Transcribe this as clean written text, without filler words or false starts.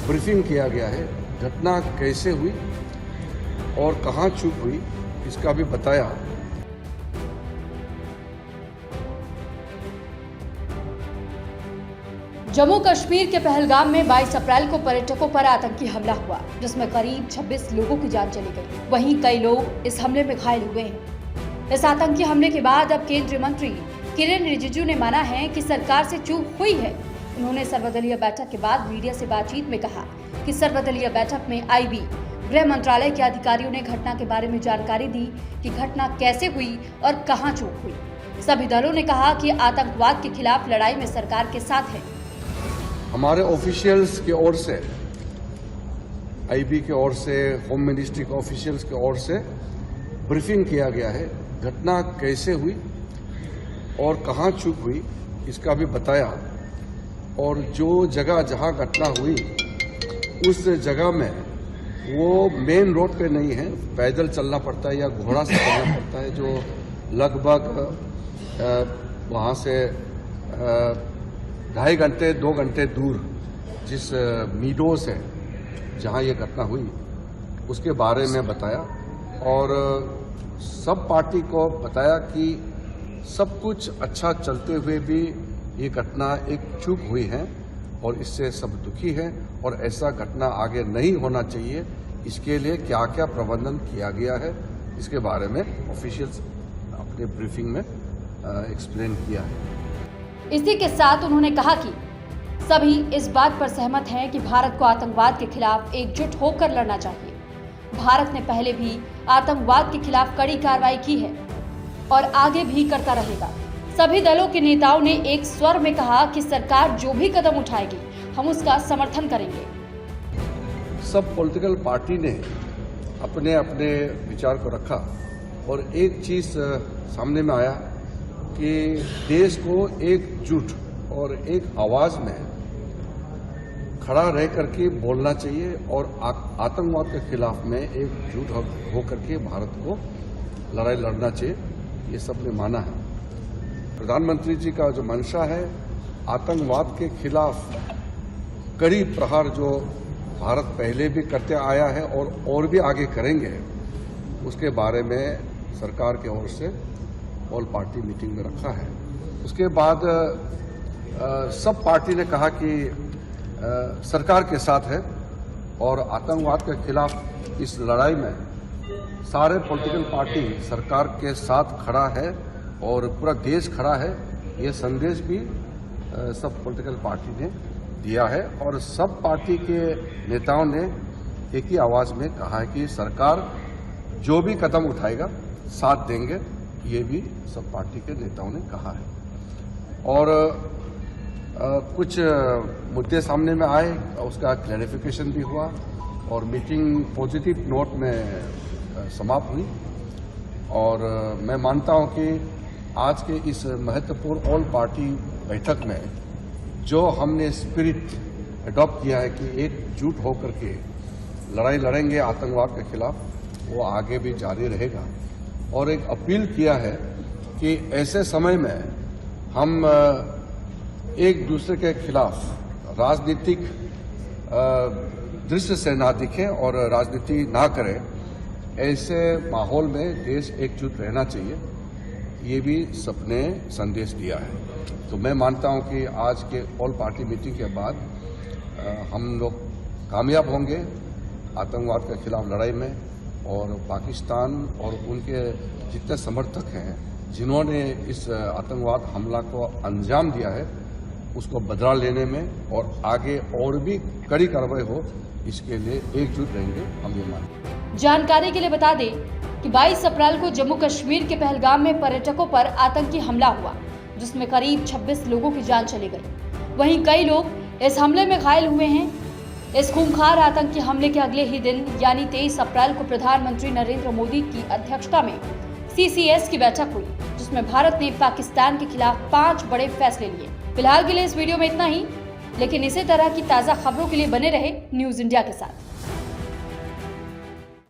Briefing किया गया है। घटना कैसे हुई और कहां चूक हुई इसका भी बताया। जम्मू कश्मीर के पहलगाम में 22 अप्रैल को पर्यटकों पर आतंकी हमला हुआ, जिसमें करीब 26 लोगों की जान चली गई। वहीं कई लोग इस हमले में घायल हुए हैं। इस आतंकी हमले के बाद अब केंद्रीय मंत्री किरेन रिजिजू ने माना है कि सरकार से चूक हुई है। उन्होंने सर्वदलीय बैठक के बाद मीडिया से बातचीत में कहा कि सर्वदलीय बैठक में आईबी गृह मंत्रालय के अधिकारियों ने घटना के बारे में जानकारी दी कि घटना कैसे हुई और कहां चूक हुई। सभी दलों ने कहा कि आतंकवाद के खिलाफ लड़ाई में सरकार के साथ है। हमारे ऑफिशियल्स की ओर से, आईबी की ओर से, होम मिनिस्ट्री के ऑफिशियल्स की ओर से ब्रीफिंग किया गया है। घटना कैसे हुई और कहां चूक हुई इसका भी बताया। और जो जगह जहां घटना हुई उस जगह में वो मेन रोड पे नहीं है, पैदल चलना पड़ता है या घोड़ा से चलना पड़ता है, जो लगभग वहां से 2.5 घंटे 2 घंटे दूर जिस मीडो से जहां ये घटना हुई उसके बारे में बताया। और सब पार्टी को बताया कि सब कुछ अच्छा चलते हुए भी ये घटना एक चूक हुई है और इससे सब दुखी हैं और ऐसा घटना आगे नहीं होना चाहिए। इसके लिए क्या क्या प्रबंधन किया गया है इसके बारे में ऑफिशियल्स अपने ब्रीफिंग में एक्सप्लेन किया है। इसी के साथ उन्होंने कहा कि सभी इस बात पर सहमत हैं कि भारत को आतंकवाद के खिलाफ एकजुट होकर लड़ना चाहिए। भारत ने पहले भी आतंकवाद के खिलाफ कड़ी कार्रवाई की है और आगे भी करता रहेगा। सभी दलों के नेताओं ने एक स्वर में कहा कि सरकार जो भी कदम उठाएगी हम उसका समर्थन करेंगे। सब पॉलिटिकल पार्टी ने अपने अपने विचार को रखा और एक चीज सामने में आया कि देश को एकजुट और एक आवाज में खड़ा रह करके बोलना चाहिए और आतंकवाद के खिलाफ में एकजुट होकर के भारत को लड़ाई लड़ना चाहिए। ये सबने माना है। प्रधानमंत्री जी का जो मंशा है आतंकवाद के खिलाफ कड़ी प्रहार जो भारत पहले भी करते आया है और भी आगे करेंगे, उसके बारे में सरकार की ओर से ऑल पार्टी मीटिंग में रखा है। उसके बाद सब पार्टी ने कहा कि सरकार के साथ है और आतंकवाद के खिलाफ इस लड़ाई में सारे पॉलिटिकल पार्टी सरकार के साथ खड़ा है और पूरा देश खड़ा है। ये संदेश भी सब पॉलिटिकल पार्टी ने दिया है और सब पार्टी के नेताओं ने एक ही आवाज में कहा है कि सरकार जो भी कदम उठाएगा साथ देंगे। ये भी सब पार्टी के नेताओं ने कहा है। और कुछ मुद्दे सामने में आए, उसका क्लैरिफिकेशन भी हुआ और मीटिंग पॉजिटिव नोट में समाप्त हुई। और मैं मानता हूं कि आज के इस महत्वपूर्ण ऑल पार्टी बैठक में जो हमने स्पिरिट अडॉप्ट किया है कि एकजुट होकर के लड़ाई लड़ेंगे आतंकवाद के खिलाफ, वो आगे भी जारी रहेगा। और एक अपील किया है कि ऐसे समय में हम एक दूसरे के खिलाफ राजनीतिक दृश्य से ना दिखें और राजनीति ना करें। ऐसे माहौल में देश एकजुट रहना चाहिए, ये भी सबने संदेश दिया है। तो मैं मानता हूं कि आज के ऑल पार्टी मीटिंग के बाद हम लोग कामयाब होंगे आतंकवाद के खिलाफ लड़ाई में। और पाकिस्तान और उनके जितने समर्थक हैं जिन्होंने इस आतंकवाद हमला को अंजाम दिया है उसको बदला लेने में और आगे और भी कड़ी कार्रवाई हो, इसके लिए एकजुट रहेंगे, हम ये मानते हैं। जानकारी के लिए बता दें कि 22 अप्रैल को जम्मू कश्मीर के पहलगाम में पर्यटकों पर आतंकी हमला हुआ, जिसमें करीब 26 लोगों की जान चली गई। वहीं कई लोग इस हमले में घायल हुए हैं। इस खूंखार आतंकी हमले के अगले ही दिन यानी 23 अप्रैल को प्रधानमंत्री नरेंद्र मोदी की अध्यक्षता में CCS की बैठक हुई, जिसमें भारत ने पाकिस्तान के खिलाफ 5 बड़े फैसले लिए। फिलहाल के लिए इस वीडियो में इतना ही, लेकिन इसी तरह की ताज़ा खबरों के लिए बने रहे न्यूज़ इंडिया के साथ।